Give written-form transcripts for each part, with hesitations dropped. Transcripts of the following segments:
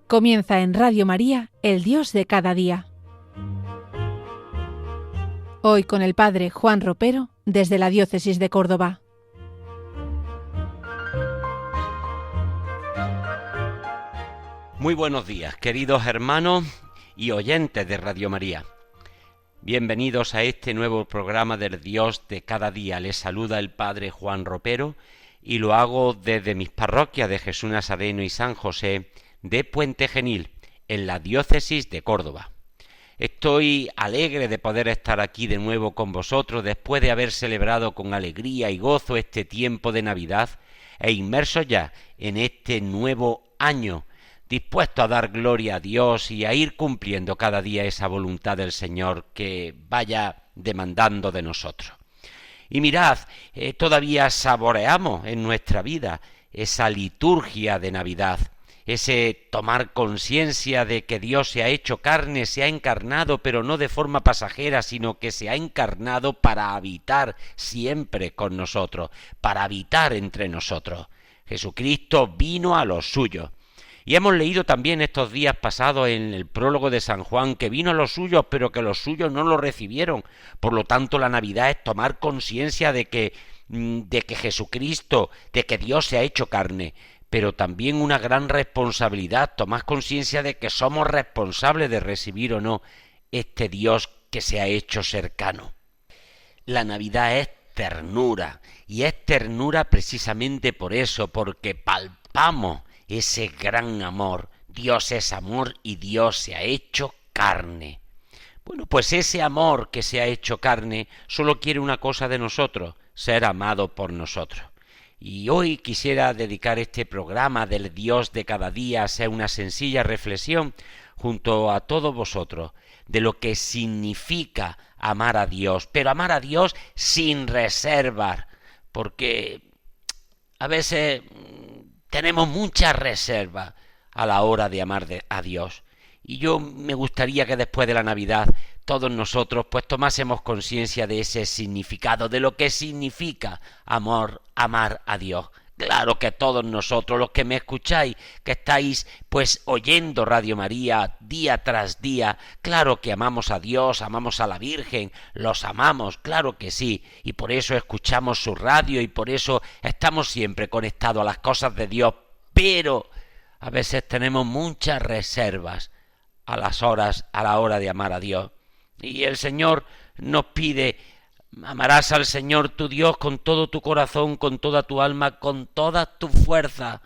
Comienza en Radio María, El Dios de cada día. Hoy con el Padre Juan Ropero, desde la Diócesis de Córdoba. Muy buenos días, queridos hermanos y oyentes de Radio María. Bienvenidos a este nuevo programa del Dios de cada día. Les saluda el Padre Juan Ropero y lo hago desde mis parroquias de Jesús Nazareno y San José de Puente Genil, en la Diócesis de Córdoba. Estoy alegre de poder estar aquí de nuevo con vosotros después de haber celebrado con alegría y gozo este tiempo de Navidad e inmersos ya en este nuevo año, dispuesto a dar gloria a Dios y a ir cumpliendo cada día esa voluntad del Señor que vaya demandando de nosotros. Y mirad, todavía saboreamos en nuestra vida esa liturgia de Navidad, ese tomar conciencia de que Dios se ha hecho carne, se ha encarnado, pero no de forma pasajera, sino que se ha encarnado para habitar siempre con nosotros, para habitar entre nosotros. Jesucristo vino a los suyos. Y hemos leído también estos días pasados en el prólogo de San Juan que vino a los suyos, pero que los suyos no lo recibieron. Por lo tanto, la Navidad es tomar conciencia de que Jesucristo, de que Dios se ha hecho carne, pero también una gran responsabilidad, tomar conciencia de que somos responsables de recibir o no este Dios que se ha hecho cercano. La Navidad es ternura, y es ternura precisamente por eso, porque palpamos ese gran amor. Dios es amor y Dios se ha hecho carne. Bueno, pues ese amor que se ha hecho carne solo quiere una cosa de nosotros, ser amado por nosotros. Y hoy quisiera dedicar este programa del Dios de cada día a hacer una sencilla reflexión junto a todos vosotros de lo que significa amar a Dios, pero amar a Dios sin reservas, porque a veces tenemos muchas reservas a la hora de amar a Dios. Y yo me gustaría que después de la Navidad todos nosotros pues tomásemos conciencia de ese significado, de lo que significa amar a Dios. Claro que todos nosotros, los que me escucháis, que estáis pues oyendo Radio María día tras día, claro que amamos a Dios, amamos a la Virgen, los amamos, claro que sí, y por eso escuchamos su radio y por eso estamos siempre conectados a las cosas de Dios, pero a veces tenemos muchas reservas a la hora de amar a Dios. Y el Señor nos pide: amarás al Señor tu Dios con todo tu corazón, con toda tu alma, con toda tu fuerza.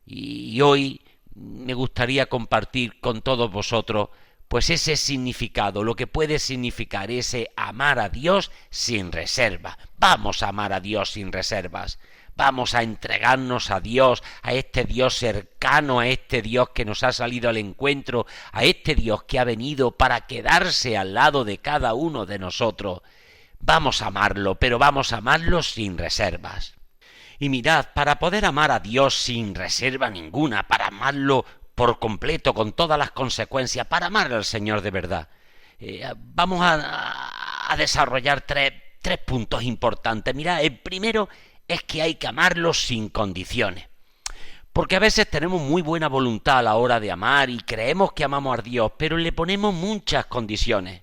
Y hoy me gustaría compartir con todos vosotros pues ese significado, lo que puede significar ese amar a Dios sin reserva. Vamos a amar a Dios sin reservas. Vamos a entregarnos a Dios, a este Dios cercano, a este Dios que nos ha salido al encuentro, a este Dios que ha venido para quedarse al lado de cada uno de nosotros. Vamos a amarlo, pero vamos a amarlo sin reservas. Y mirad, para poder amar a Dios sin reserva ninguna, para amarlo por completo, con todas las consecuencias, para amar al Señor de verdad, vamos a desarrollar tres puntos importantes. Mirad, el primero es que hay que amarlo sin condiciones. Porque a veces tenemos muy buena voluntad a la hora de amar y creemos que amamos a Dios, pero le ponemos muchas condiciones.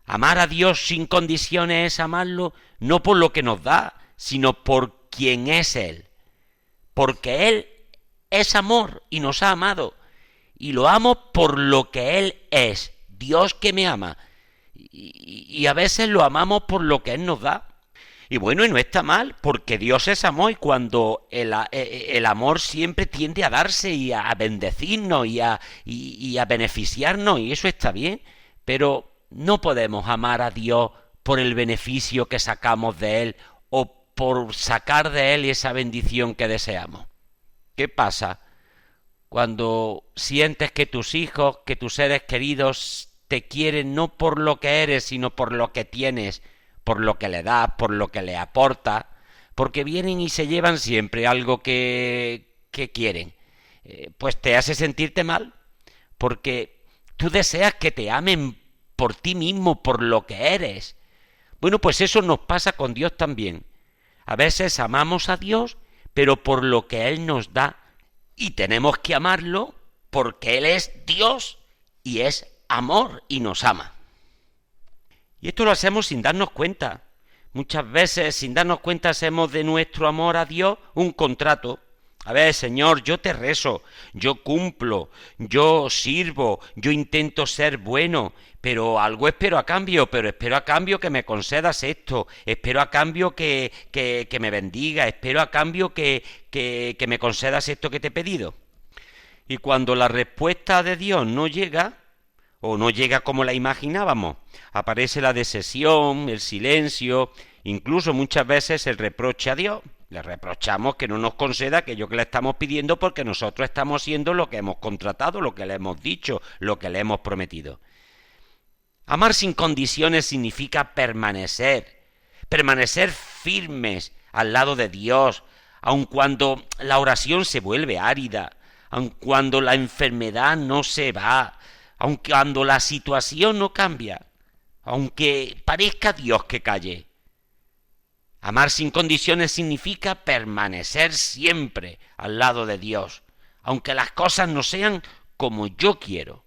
Amar a Dios sin condiciones es amarlo no por lo que nos da, sino por quien es Él. Porque Él es amor y nos ha amado. Y lo amo por lo que Él es, Dios que me ama. Y a veces lo amamos por lo que Él nos da. Y bueno, y no está mal, porque Dios es amor y cuando el amor siempre tiende a darse y a bendecirnos y a beneficiarnos, y eso está bien, pero no podemos amar a Dios por el beneficio que sacamos de Él o por sacar de Él esa bendición que deseamos. ¿Qué pasa cuando sientes que tus hijos, que tus seres queridos te quieren no por lo que eres, sino por lo que tienes, por lo que le das, por lo que le aportas, porque vienen y se llevan siempre algo que quieren? Pues te hace sentirte mal, porque tú deseas que te amen por ti mismo, por lo que eres. Bueno, pues eso nos pasa con Dios también. A veces amamos a Dios, pero por lo que Él nos da, y tenemos que amarlo porque Él es Dios y es amor y nos ama. Y esto lo hacemos sin darnos cuenta. Muchas veces, sin darnos cuenta, hacemos de nuestro amor a Dios un contrato. A ver, Señor, yo te rezo, yo cumplo, yo sirvo, yo intento ser bueno, pero algo espero a cambio, pero espero a cambio que me concedas esto, espero a cambio que me bendiga, espero a cambio que me concedas esto que te he pedido. Y cuando la respuesta de Dios no llega, o no llega como la imaginábamos, aparece la decepción, el silencio, incluso muchas veces el reproche a Dios. Le reprochamos que no nos conceda aquello que le estamos pidiendo porque nosotros estamos haciendo lo que hemos contratado, lo que le hemos dicho, lo que le hemos prometido. Amar sin condiciones significa permanecer firmes al lado de Dios, aun cuando la oración se vuelve árida, aun cuando la enfermedad no se va, aun cuando la situación no cambia, aunque parezca Dios que calle. Amar sin condiciones significa permanecer siempre al lado de Dios, aunque las cosas no sean como yo quiero.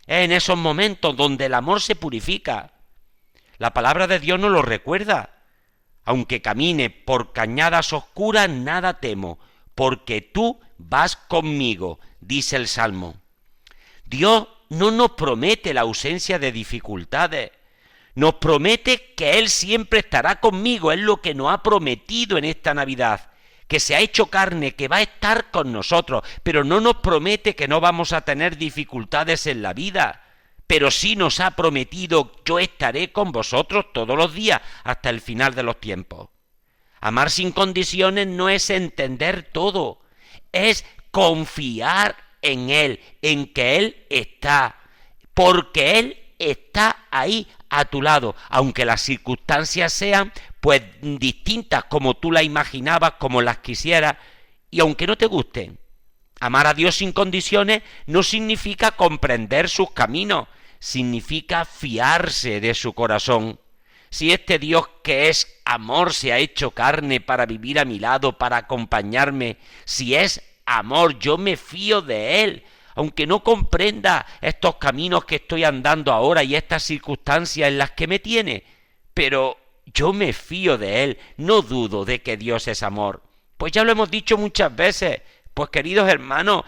Es en esos momentos donde el amor se purifica. La palabra de Dios nos lo recuerda. Aunque camine por cañadas oscuras, nada temo, porque tú vas conmigo, dice el Salmo. Dios no nos promete la ausencia de dificultades. Nos promete que Él siempre estará conmigo, es lo que nos ha prometido en esta Navidad, que se ha hecho carne, que va a estar con nosotros, pero no nos promete que no vamos a tener dificultades en la vida, pero sí nos ha prometido: yo estaré con vosotros todos los días hasta el final de los tiempos. Amar sin condiciones no es entender todo, es confiar en Él, en que Él está, porque Él está ahí a tu lado, aunque las circunstancias sean pues distintas como tú las imaginabas, como las quisieras, y aunque no te gusten. Amar a Dios sin condiciones no significa comprender sus caminos, significa fiarse de su corazón. Si este Dios que es amor se ha hecho carne para vivir a mi lado, para acompañarme, si es amor, yo me fío de Él, aunque no comprenda estos caminos que estoy andando ahora y estas circunstancias en las que me tiene, pero yo me fío de Él, no dudo de que Dios es amor. Pues ya lo hemos dicho muchas veces, pues queridos hermanos,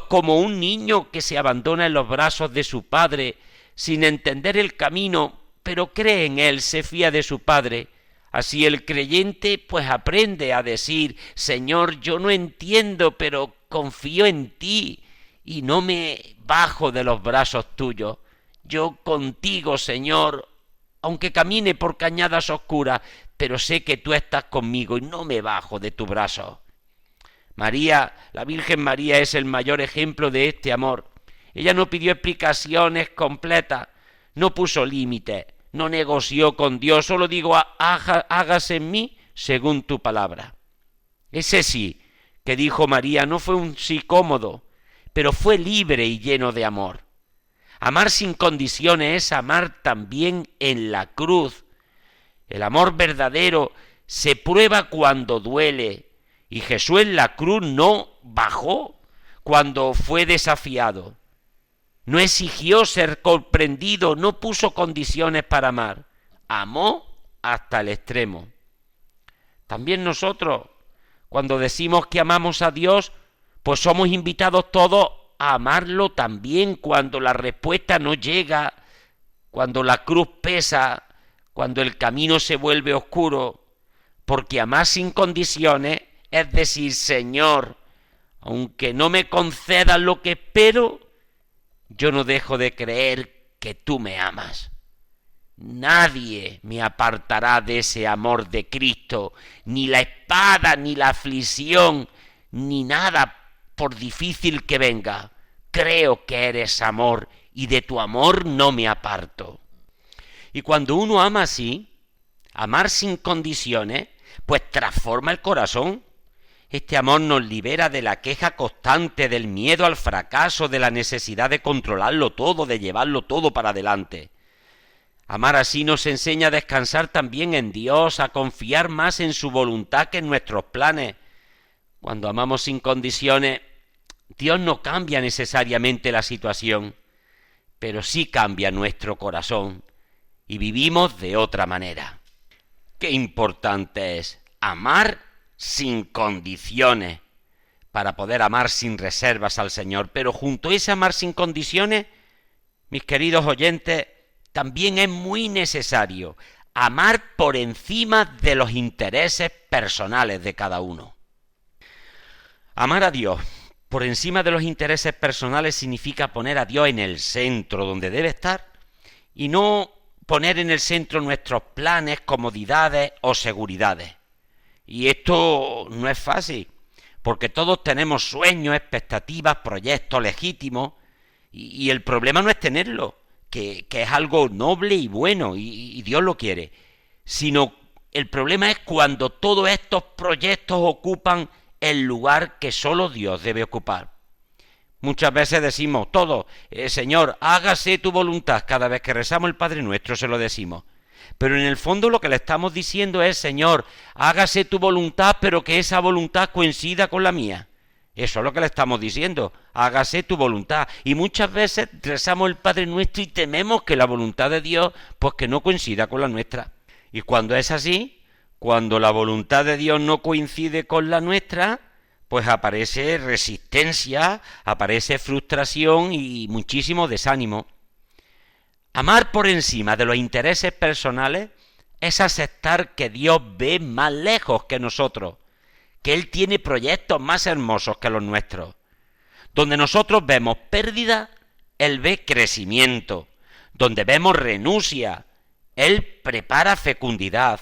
como un niño que se abandona en los brazos de su padre, sin entender el camino, pero cree en Él, se fía de su padre. Así el creyente pues aprende a decir: Señor, yo no entiendo, pero confío en ti. Y no me bajo de los brazos tuyos. Yo contigo, Señor, aunque camine por cañadas oscuras, pero sé que tú estás conmigo y no me bajo de tu brazo. María, la Virgen María, es el mayor ejemplo de este amor. Ella no pidió explicaciones completas, no puso límites, no negoció con Dios, solo digo: hágase en mí según tu palabra. Ese sí que dijo María no fue un sí cómodo, pero fue libre y lleno de amor. Amar sin condiciones es amar también en la cruz. El amor verdadero se prueba cuando duele, y Jesús en la cruz no bajó cuando fue desafiado. No exigió ser comprendido, no puso condiciones para amar. Amó hasta el extremo. También nosotros, cuando decimos que amamos a Dios, pues somos invitados todos a amarlo también cuando la respuesta no llega, cuando la cruz pesa, cuando el camino se vuelve oscuro, porque amar sin condiciones es decir: Señor, aunque no me concedas lo que espero, yo no dejo de creer que tú me amas. Nadie me apartará de ese amor de Cristo, ni la espada, ni la aflicción, ni nada, por difícil que venga. Creo que eres amor y de tu amor no me aparto. Y cuando uno ama así, amar sin condiciones, pues transforma el corazón. Este amor nos libera de la queja constante, del miedo al fracaso, de la necesidad de controlarlo todo, de llevarlo todo para adelante. Amar así nos enseña a descansar también en Dios, a confiar más en su voluntad que en nuestros planes. Cuando amamos sin condiciones, Dios no cambia necesariamente la situación, pero sí cambia nuestro corazón y vivimos de otra manera. Qué importante es amar sin condiciones para poder amar sin reservas al Señor. Pero junto a ese amar sin condiciones, mis queridos oyentes, también es muy necesario amar por encima de los intereses personales de cada uno. Amar a Dios por encima de los intereses personales significa poner a Dios en el centro donde debe estar y no poner en el centro nuestros planes, comodidades o seguridades. Y esto no es fácil, porque todos tenemos sueños, expectativas, proyectos legítimos, y el problema no es tenerlo, que es algo noble y bueno, y Dios lo quiere, sino el problema es cuando todos estos proyectos ocupan el lugar que solo Dios debe ocupar. Muchas veces decimos todos, Señor, hágase tu voluntad. Cada vez que rezamos el Padre Nuestro se lo decimos. Pero en el fondo lo que le estamos diciendo es, Señor, hágase tu voluntad, pero que esa voluntad coincida con la mía. Eso es lo que le estamos diciendo, hágase tu voluntad. Y muchas veces rezamos el Padre Nuestro y tememos que la voluntad de Dios, pues que no coincida con la nuestra. Y cuando es así, cuando la voluntad de Dios no coincide con la nuestra, pues aparece resistencia, aparece frustración y muchísimo desánimo. Amar por encima de los intereses personales es aceptar que Dios ve más lejos que nosotros, que Él tiene proyectos más hermosos que los nuestros. Donde nosotros vemos pérdida, Él ve crecimiento. Donde vemos renuncia, Él prepara fecundidad.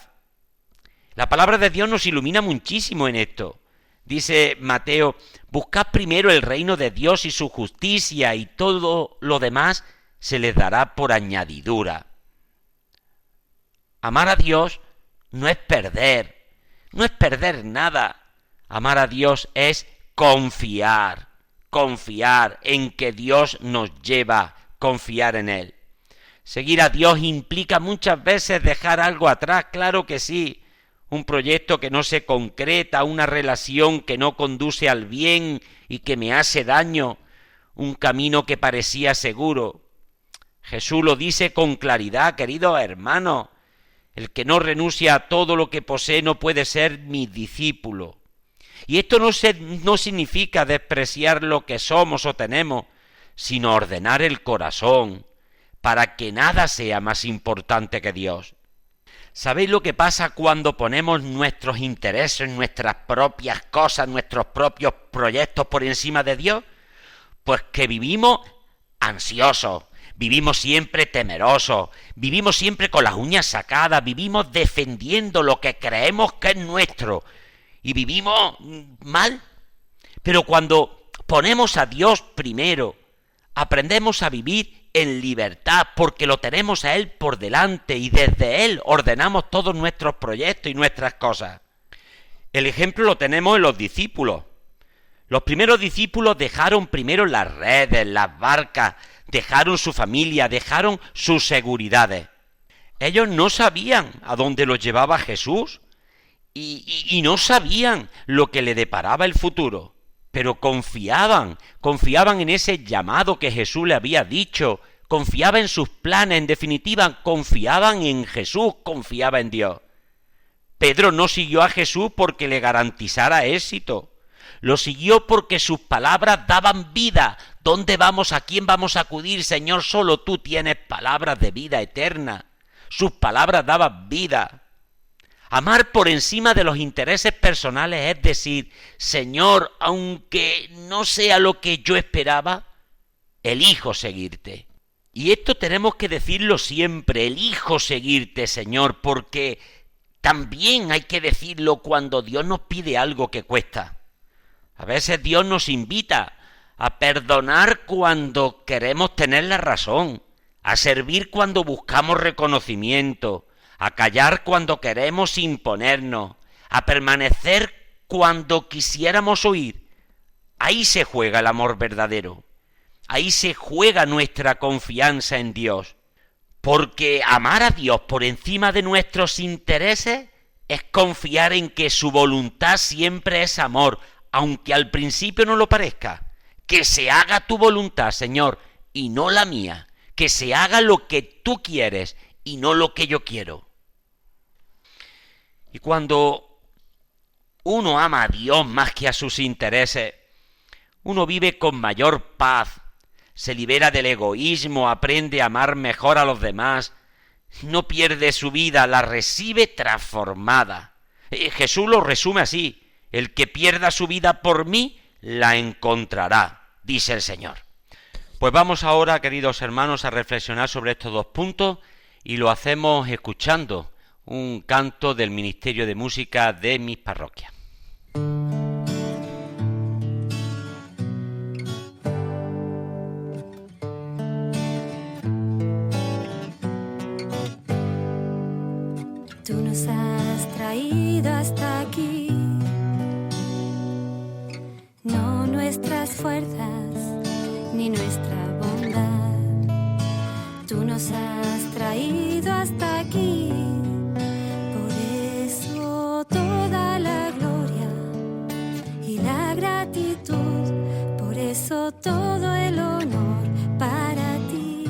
La palabra de Dios nos ilumina muchísimo en esto. Dice Mateo, buscad primero el reino de Dios y su justicia, y todo lo demás se les dará por añadidura. Amar a Dios no es perder nada. Amar a Dios es confiar en que Dios nos lleva, confiar en Él. Seguir a Dios implica muchas veces dejar algo atrás, claro que sí. Un proyecto que no se concreta, una relación que no conduce al bien y que me hace daño, un camino que parecía seguro. Jesús lo dice con claridad, queridos hermanos, el que no renuncia a todo lo que posee no puede ser mi discípulo. Y esto no significa despreciar lo que somos o tenemos, sino ordenar el corazón para que nada sea más importante que Dios. ¿Sabéis lo que pasa cuando ponemos nuestros intereses, nuestras propias cosas, nuestros propios proyectos por encima de Dios? Pues que vivimos ansiosos, vivimos siempre temerosos, vivimos siempre con las uñas sacadas, vivimos defendiendo lo que creemos que es nuestro y vivimos mal. Pero cuando ponemos a Dios primero, aprendemos a vivir en libertad, porque lo tenemos a Él por delante y desde Él ordenamos todos nuestros proyectos y nuestras cosas. El ejemplo lo tenemos en los discípulos. Los primeros discípulos dejaron primero las redes, las barcas, dejaron su familia, dejaron sus seguridades. Ellos no sabían a dónde los llevaba Jesús y no sabían lo que le deparaba el futuro. Pero confiaban en ese llamado que Jesús le había dicho, confiaban en sus planes, en definitiva, confiaban en Jesús, confiaba en Dios. Pedro no siguió a Jesús porque le garantizara éxito, lo siguió porque sus palabras daban vida. ¿Dónde vamos? ¿A quién vamos a acudir? Señor, solo tú tienes palabras de vida eterna. Sus palabras daban vida. Amar por encima de los intereses personales es decir, Señor, aunque no sea lo que yo esperaba, elijo seguirte. Y esto tenemos que decirlo siempre, elijo seguirte, Señor, porque también hay que decirlo cuando Dios nos pide algo que cuesta. A veces Dios nos invita a perdonar cuando queremos tener la razón, a servir cuando buscamos reconocimiento, a callar cuando queremos imponernos, a permanecer cuando quisiéramos huir. Ahí se juega el amor verdadero, ahí se juega nuestra confianza en Dios, porque amar a Dios por encima de nuestros intereses es confiar en que su voluntad siempre es amor, aunque al principio no lo parezca, que se haga tu voluntad, Señor, y no la mía, que se haga lo que tú quieres y no lo que yo quiero. Y cuando uno ama a Dios más que a sus intereses, uno vive con mayor paz, se libera del egoísmo, aprende a amar mejor a los demás, no pierde su vida, la recibe transformada. Jesús lo resume así: el que pierda su vida por mí, la encontrará, dice el Señor. Pues vamos ahora, queridos hermanos, a reflexionar sobre estos dos puntos, y lo hacemos escuchando un canto del Ministerio de Música de mis parroquias. Tú nos has traído hasta aquí, no nuestras fuerzas ni nuestra bondad. Tú nos has traído hasta aquí, por eso toda la gloria y la gratitud, por eso todo el honor para ti.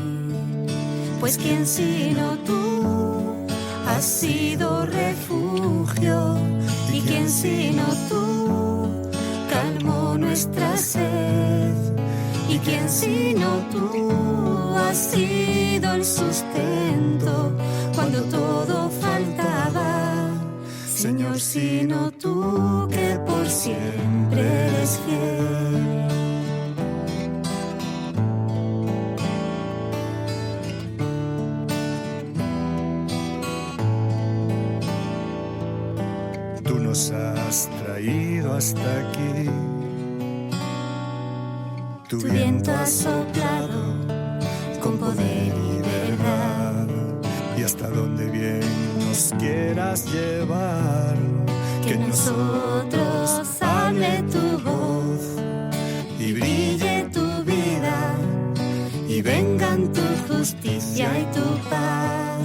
Pues quién sino tú has sido refugio, y quién sino tú calmó nuestra sed, y quién sino tú has sido el sustento cuando todo faltaba. Señor, sino tú que por siempre eres fiel. Tú nos has traído hasta aquí. Tu viento ha soplado con poder y verdad, y hasta donde bien nos quieras llevar. Que en nosotros hable tu voz y brille tu vida, y vengan tu justicia y tu paz.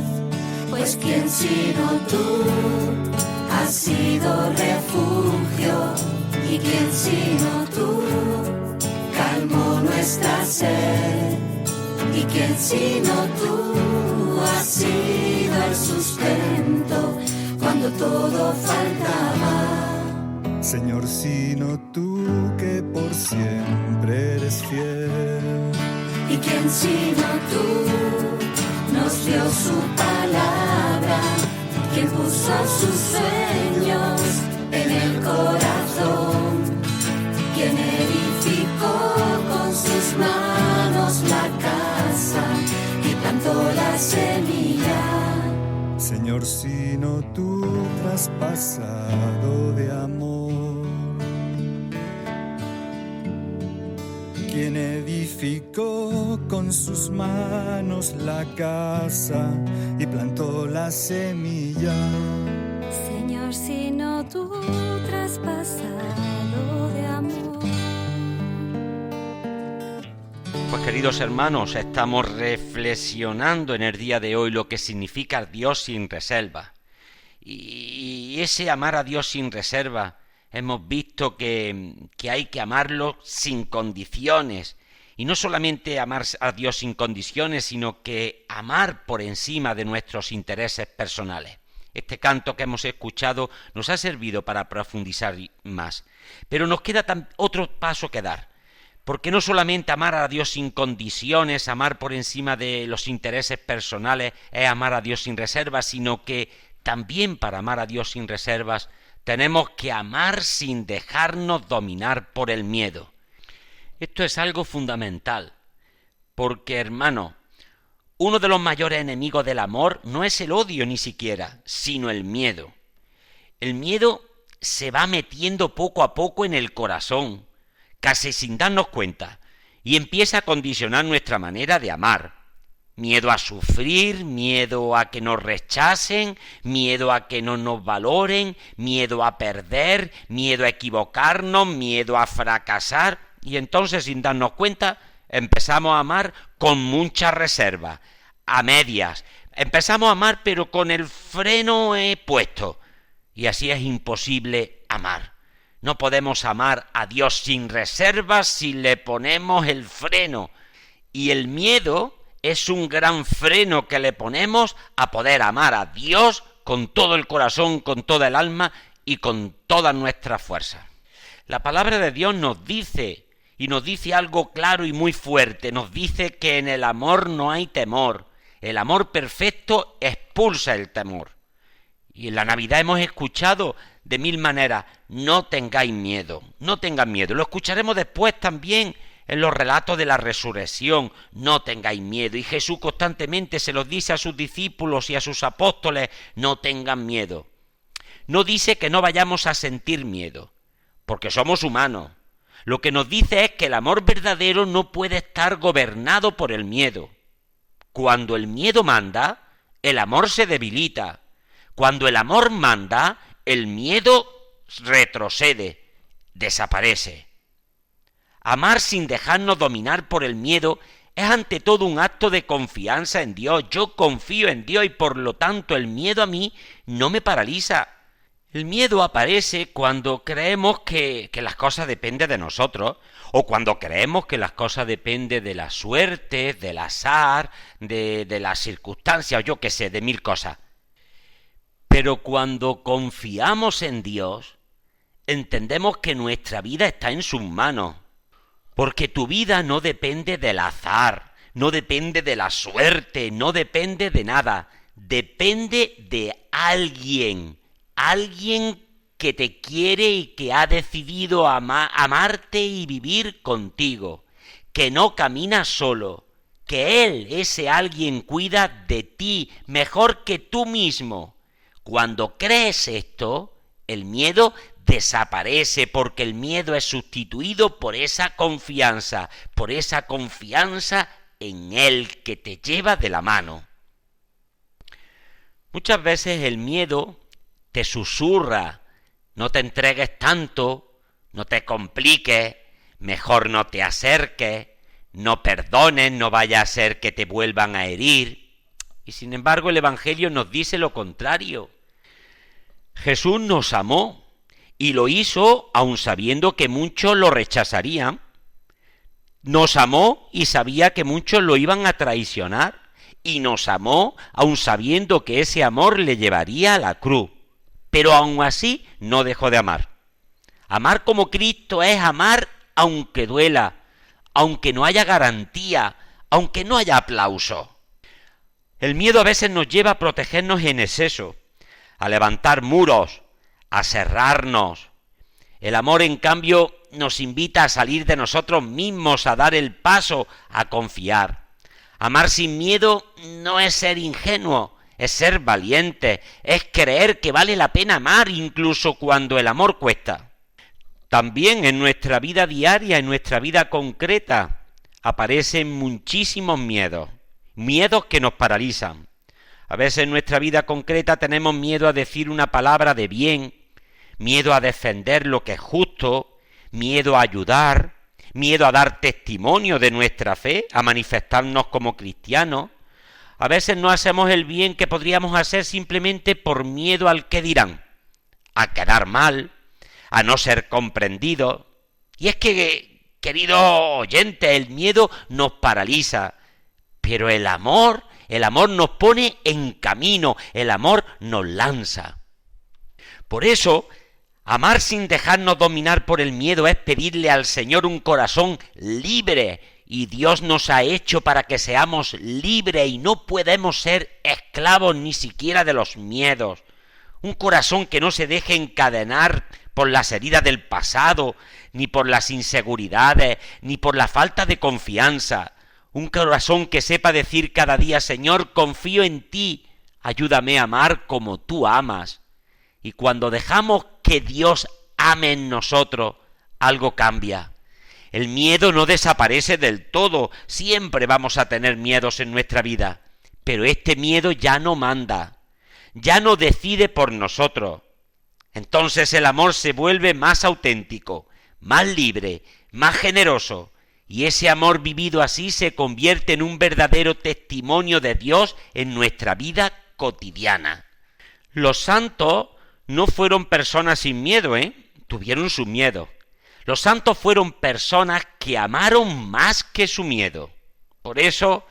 Pues quién sino tú has sido refugio, y quién sino tú calmó nuestra sed, y quién sino tú has sido el sustento cuando todo faltaba. Señor, sino tú que por siempre eres fiel. Y quién sino tú nos dio su palabra, quien puso sus sueños en el corazón, quien edificó con sus manos la casa y plantó la semilla. Señor, sino tú traspasado de amor, quien edificó con sus manos la casa y plantó la semilla. Señor, sino tú traspasado de amor. Pues queridos hermanos, estamos reflexionando en el día de hoy lo que significa Dios sin reserva. Y ese amar a Dios sin reserva, hemos visto que hay que amarlo sin condiciones. Y no solamente amar a Dios sin condiciones, sino que amar por encima de nuestros intereses personales. Este canto que hemos escuchado nos ha servido para profundizar más. Pero nos queda otro paso que dar. Porque no solamente amar a Dios sin condiciones, amar por encima de los intereses personales, es amar a Dios sin reservas, sino que también para amar a Dios sin reservas tenemos que amar sin dejarnos dominar por el miedo. Esto es algo fundamental, porque, hermano, uno de los mayores enemigos del amor no es el odio ni siquiera, sino el miedo. El miedo se va metiendo poco a poco en el corazón, casi sin darnos cuenta, y empieza a condicionar nuestra manera de amar. Miedo a sufrir, miedo a que nos rechacen, miedo a que no nos valoren, miedo a perder, miedo a equivocarnos, miedo a fracasar. Y entonces, sin darnos cuenta, empezamos a amar con mucha reserva, a medias. Empezamos a amar pero con el freno puesto. Y así es imposible amar. No podemos amar a Dios sin reservas si le ponemos el freno. Y el miedo es un gran freno que le ponemos a poder amar a Dios con todo el corazón, con toda el alma y con todas nuestras fuerzas. La palabra de Dios nos dice, y nos dice algo claro y muy fuerte, nos dice que en el amor no hay temor. El amor perfecto expulsa el temor. Y en la Navidad hemos escuchado de mil maneras, no tengáis miedo, no tengan miedo. Lo escucharemos después también en los relatos de la resurrección, no tengáis miedo. Y Jesús constantemente se los dice a sus discípulos y a sus apóstoles, no tengan miedo. No dice que no vayamos a sentir miedo, porque somos humanos. Lo que nos dice es que el amor verdadero no puede estar gobernado por el miedo. Cuando el miedo manda, el amor se debilita. Cuando el amor manda, el miedo retrocede, desaparece. Amar sin dejarnos dominar por el miedo es ante todo un acto de confianza en Dios. Yo confío en Dios y por lo tanto el miedo a mí no me paraliza. El miedo aparece cuando creemos que las cosas dependen de nosotros, o cuando creemos que las cosas dependen de la suerte, del azar, de las circunstancias, o yo qué sé, de mil cosas. Pero cuando confiamos en Dios, entendemos que nuestra vida está en sus manos, porque tu vida no depende del azar, no depende de la suerte, no depende de nada, depende de alguien que te quiere y que ha decidido amarte y vivir contigo, que no camina solo, que Él, ese alguien, cuida de ti mejor que tú mismo. Cuando crees esto, el miedo desaparece, porque el miedo es sustituido por esa confianza en Él que te lleva de la mano. Muchas veces el miedo te susurra, no te entregues tanto, no te compliques, mejor no te acerques, no perdones, no vaya a ser que te vuelvan a herir. Y sin embargo el Evangelio nos dice lo contrario. Jesús nos amó y lo hizo aun sabiendo que muchos lo rechazarían. Nos amó y sabía que muchos lo iban a traicionar. Y nos amó aun sabiendo que ese amor le llevaría a la cruz. Pero aun así no dejó de amar. Amar como Cristo es amar aunque duela, aunque no haya garantía, aunque no haya aplauso. El miedo a veces nos lleva a protegernos en exceso, a levantar muros, a cerrarnos. El amor, en cambio, nos invita a salir de nosotros mismos, a dar el paso, a confiar. Amar sin miedo no es ser ingenuo, es ser valiente, es creer que vale la pena amar incluso cuando el amor cuesta. También en nuestra vida diaria, en nuestra vida concreta, aparecen muchísimos miedos, miedos que nos paralizan. A veces en nuestra vida concreta tenemos miedo a decir una palabra de bien, miedo a defender lo que es justo, miedo a ayudar, miedo a dar testimonio de nuestra fe, a manifestarnos como cristianos. A veces no hacemos el bien que podríamos hacer simplemente por miedo al que dirán, a quedar mal, a no ser comprendidos. Y es que, querido oyente, el miedo nos paraliza, pero el amor nos pone en camino, el amor nos lanza. Por eso, amar sin dejarnos dominar por el miedo es pedirle al Señor un corazón libre, y Dios nos ha hecho para que seamos libres y no podemos ser esclavos ni siquiera de los miedos. Un corazón que no se deje encadenar por las heridas del pasado, ni por las inseguridades, ni por la falta de confianza. Un corazón que sepa decir cada día, Señor, confío en ti, ayúdame a amar como tú amas. Y cuando dejamos que Dios ame en nosotros, algo cambia. El miedo no desaparece del todo, siempre vamos a tener miedos en nuestra vida, pero este miedo ya no manda, ya no decide por nosotros. Entonces el amor se vuelve más auténtico, más libre, más generoso, y ese amor vivido así se convierte en un verdadero testimonio de Dios en nuestra vida cotidiana. Los santos no fueron personas sin miedo, tuvieron su miedo. Los santos fueron personas que amaron más que su miedo. Por eso,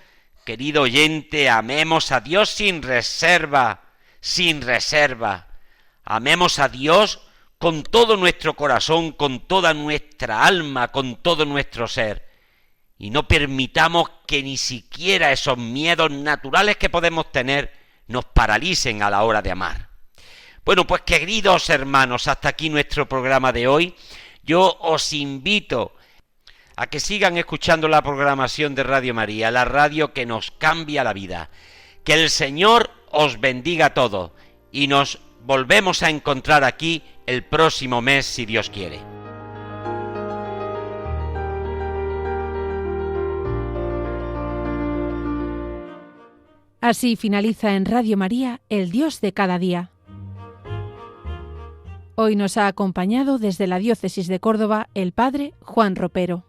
querido oyente, amemos a Dios sin reserva, sin reserva. Amemos a Dios con todo nuestro corazón, con toda nuestra alma, con todo nuestro ser. Y no permitamos que ni siquiera esos miedos naturales que podemos tener nos paralicen a la hora de amar. Bueno, pues queridos hermanos, hasta aquí nuestro programa de hoy. Yo os invito a que sigan escuchando la programación de Radio María, la radio que nos cambia la vida. Que el Señor os bendiga a todos y nos volvemos a encontrar aquí el próximo mes, si Dios quiere. Así finaliza en Radio María, El Dios de cada día. Hoy nos ha acompañado desde la Diócesis de Córdoba el Padre Juan Ropero.